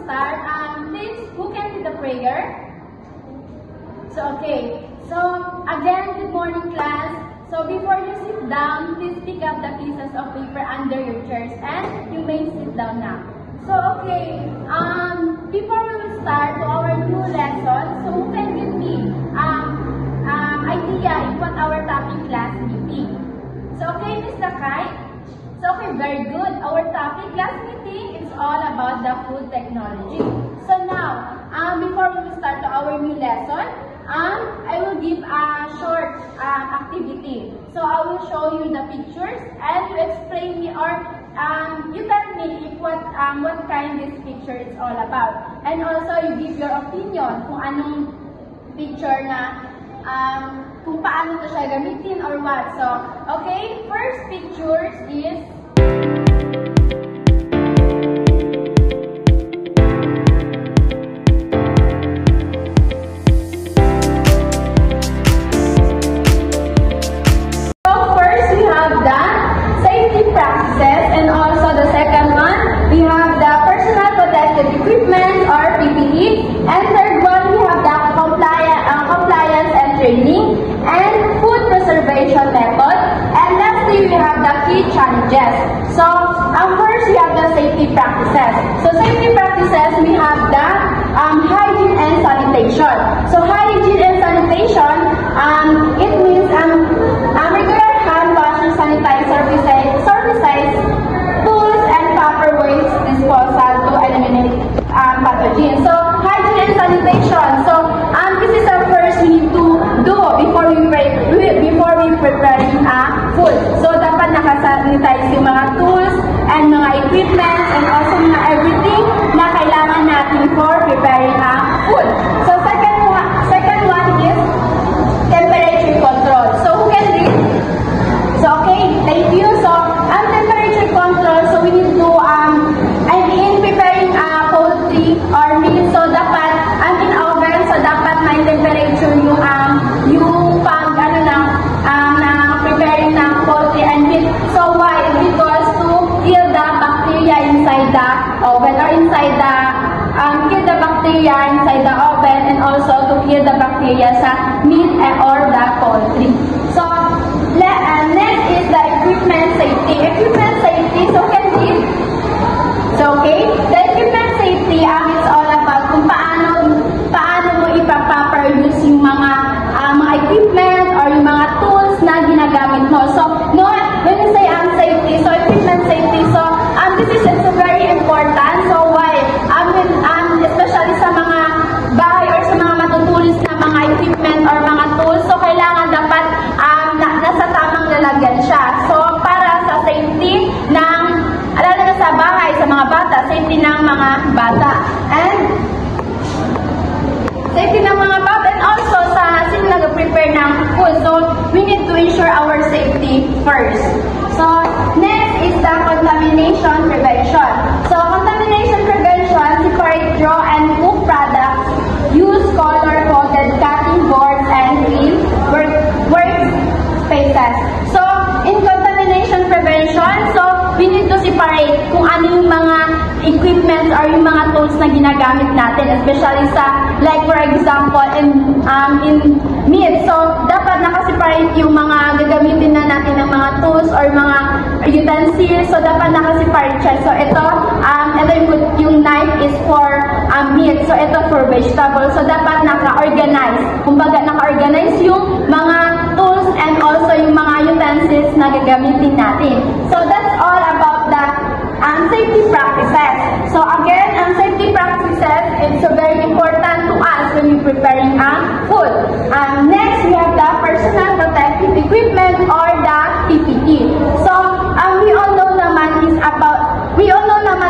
start, please, who can do the prayer? So, okay. So, again, good morning, class. So, before you sit down, please pick up the pieces of paper under your chairs and you may sit down now. So, okay, before we will start to our new lesson, so who can give me idea in what our topic class meeting? So, okay, Ms. Dakay? So, okay, very good. Our topic class meeting is all about the food technology. So, now, before we will start to our new lesson, I will give a short activity. So I will show you the pictures and you explain me or you tell me if what kind this picture is all about. And also you give your opinion kung anong picture na kung paano to siya gamitin or what. So, okay, first pictures is and also the second one, we have the personal protective equipment or PPE, and third one, we have the compliance and training, and food preservation method, and lastly, we have the key challenges. So, first, we have the safety practices. So, safety practices, we have the hygiene and sanitation. So, hygiene and sanitation, it means regular hand washing, sanitize services, tools, and proper waste disposal to eliminate pathogens. So, hygiene and sanitation. So, this is the first we need to do before we preparing food. So, dapat nakasanitize yung mga tools and mga equipment and also mga everything na kailangan natin for preparing food. So, second one is temperature control. So, who can read? So, okay, thank you. So, temperature control, so we need to, in preparing poultry or meat, so dapat, in oven, so dapat may temperature yung preparing ng poultry and meat. So, why? Because to kill the bacteria inside the oven or inside the, kill the bacteria inside the oven and also to kill the bacteria sa meat or the poultry. So, next is the equipment safety. Equipment safety, so can we? So, okay, the equipment safety, it's all about kung paano mo ipa-proper use yung mga equipment or yung mga tools na ginagamit mo. So, no, when you say safety, so equipment safety, so this is very important. So, why? Especially sa mga bahay or sa mga matutulis na mga equipment or mga tools, so kailangan dapat nasa tamang lalagyan siya. So, para sa safety ng, lalo na sa bahay, sa mga bata, safety ng mga bata. And, safety ng mga bata, and also sa sino nag-prepare ng food. So, we need to ensure our safety first. So, next is the contamination prevention. So, contamination prevention, separate raw and cooked products, use color-coded cutting boards and clean workspaces. So, in contamination prevention, so, we need to separate kung ano yung mga equipment or yung mga tools na ginagamit natin, especially sa, like for example, in meat. So, dapat nakaseparate yung mga gagamitin na natin ng mga tools or mga utensils. So, dapat nakaseparate siya. So, ito yung knife is for meat. So, ito for vegetable. So, dapat naka-organize. Kumbaga, naka-organize yung mga tools and also yung mga utensils na gagamitin natin. So, that's all about the safety practices. So, again, safety practices is so very important to us when we're preparing food. Next, we have the personal protective equipment or the PPE. So, we all know naman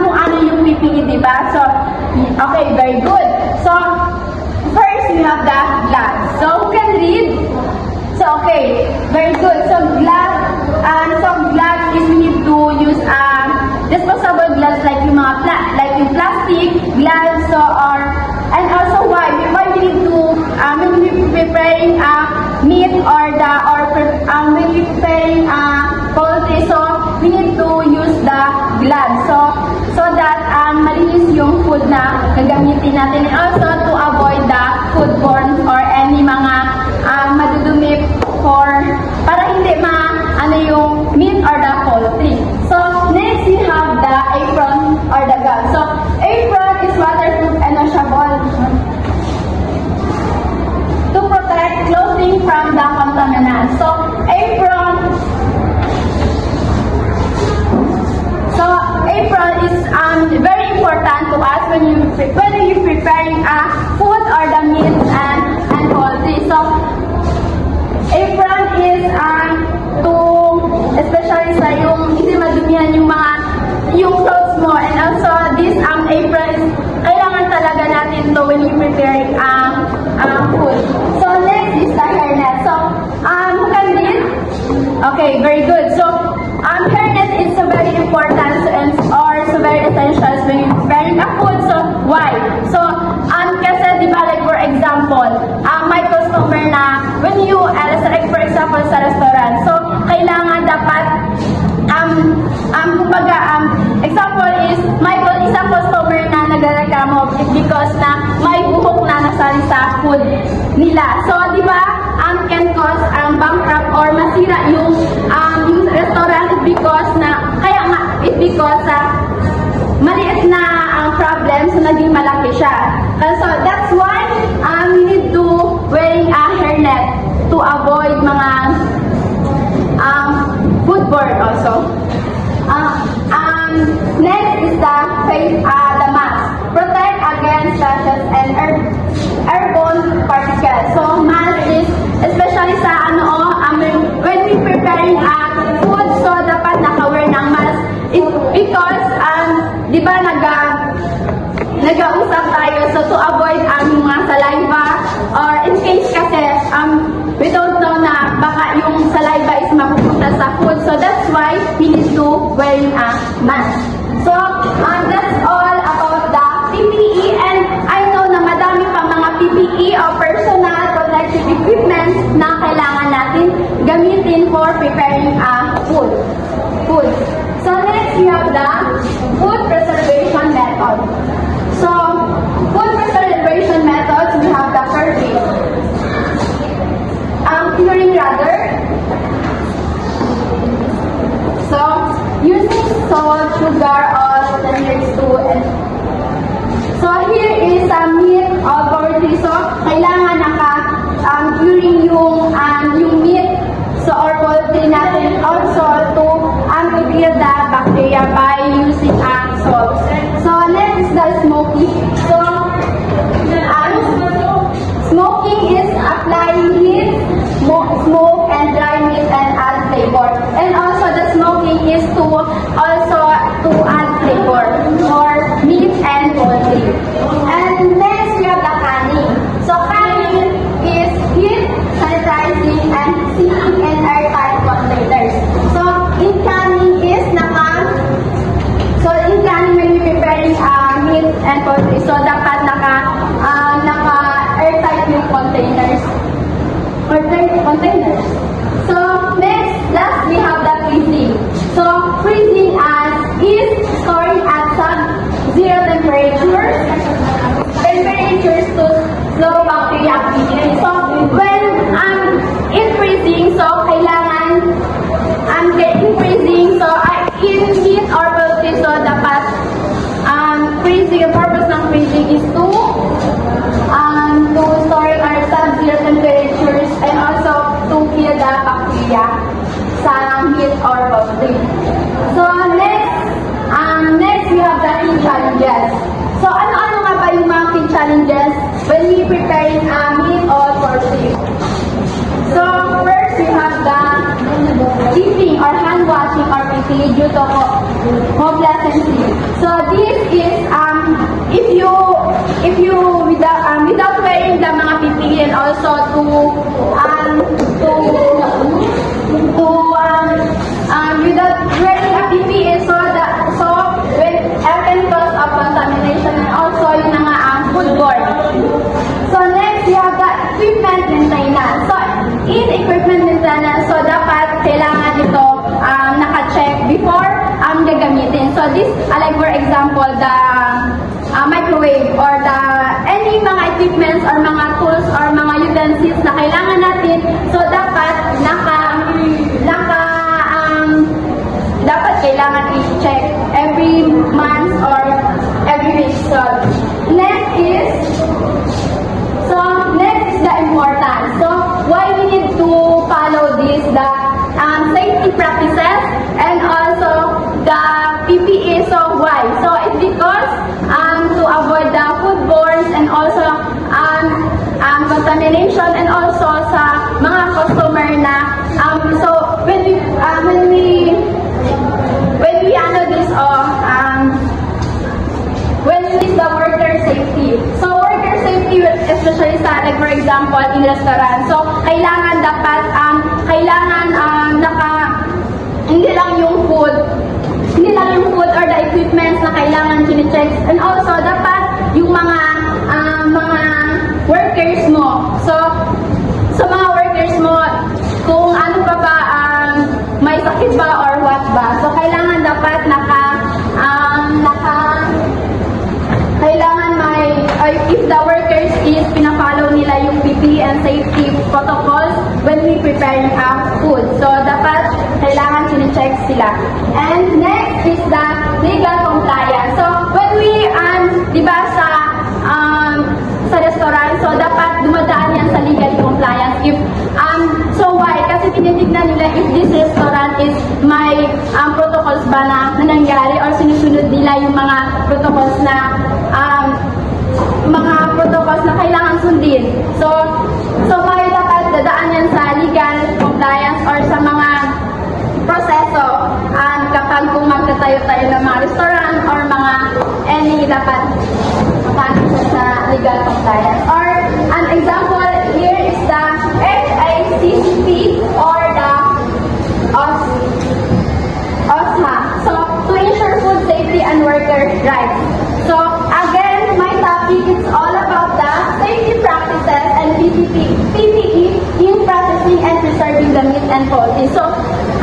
kung ano yung PPE, diba? So, okay, very good. So, first, we have the gloves. So, who can read? So, okay, very good. So, gloves is we need to use disposable gloves like yung mga plastic gloves. So, and also why we need to when we preparing meat or when we preparing poultry, so we need to use the gloves so that malinis yung food food na gagamitin natin, and also to avoid the foodborne or any mga madudumi para hindi yung meat or the poultry. So next we have the apron or the gown. So apron is waterproof and washable to protect clothing from the contaminants. So apron is very important to us when you're preparing food or the meat and poultry. So apron is especially sa yung hindi madumihan yung clothes mo, and also this apron is kailangan talaga natin to when you preparing food. So next is the hairnet. So who can read? Okay, very good. So hairnet is so very important and so very essential when you're preparing a food. So why? So kasi diba, like for example, may customer na when you like for example sa restaurant, so kailangan dapat kumbaga example is may isang customer na nagreklamo because na may buhok na nasali sa food nila. So di ba can cause bankrupt or masira yung restaurant because maliit na ang problem, so naging malaki siya. So that's why we need to wearing a hairnet to avoid mga foodborne also. Next is the mask. Protect against rashes and airborne particles. So mask is especially sa when we preparing food, so dapat naka-wear ng mask. Because di ba nag-uusap tayo, so to avoid yung mga saliva or in case kasi we don't know na baka yung saliva is mapupunta sa food, so that's why we need to wearing a mask. So that's all about the PPE, and I know na madami pa mga PPE o personal protective equipment na kailangan natin gamitin for preparing food. So next we have the food preservation method. So food preservation methods, we have the curing rather. So using salt, sugar, or sweeteners too. So here is meat or poultry. So kailangan curing yung meat or poultry natin also to kill the bacteria by using salt. So next is the smoking. So smoking is applying heat, smoke and dry meat and add flavor. And also the smoking is to add flavor for meat and poultry. And next we have the canning. So canning is heat, sanitizing, and sealing in airtight containers. So in canning when you're preparing meat and poultry, so dapat naka airtight yung containers. So next, last we have the freezing. So freezing is storing at sub-zero temperatures to slow bacteria activity. So when in freezing, so kailangan in freezing, so in heat or poultry, so dapat freezing, the purpose ng freezing is to store our sub-zero temperatures and also to kill the bacteria sa meat or poultry. So next we have the key challenges. So ano nga ba yung mga key challenges when we preparing meat or poultry? So first we have the dipping or hand washing or PPE due to complacency. So this is if you without wearing the mga PPE and also without wearing a PPE, so when can cause of contamination and also yung mga foodborne. So next we have the equipment maintenance. So in equipment maintenance, so dapat kailangan ito naka-check before gagamitin. So this, like for example, the safety practices and also the PPE. So why? So it's because to avoid the foodborne and also contamination, and also sa mga customer na so when we ano this when is the worker safety. So worker safety, especially sa like for example in restaurant. So kailangan dapat hindi lang yung food or the equipments na kailangan chine-check, and also dapat yung mga workers mo. So mga workers mo, kung ano pa ba, may sakit ba or what ba. So kailangan dapat kailangan if the workers is pina-follow nila yung PPE and safety protocols when we prepare food. So dapat kailangan chine-check sila. And next is the legal compliance. So when we di ba sa restaurant, so dapat dumadaan yan sa legal compliance. If so why? Kasi tinitignan nila if this restaurant is may protocols ba na nangyari or sinusunod nila yung mga protocols na kailangan sundin. So may dapat dadaan yan sa legal compliance or sa mga proseso kapag kung magtatayo-tayo ng mga restaurant or mga any dapat sa legal compliance. Or an example here is the HACCP or the OSHA. So to ensure food safety and worker rights. So again, my topic is all about the safety practices and PPE in processing and preserving the meat and poultry. So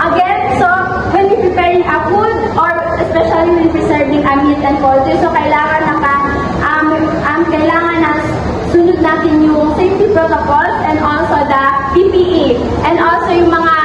again, when we preparing a food or especially when preserving a meat and poultry, so kailangan na sunod natin yung safety protocols and also the PPE and also yung mga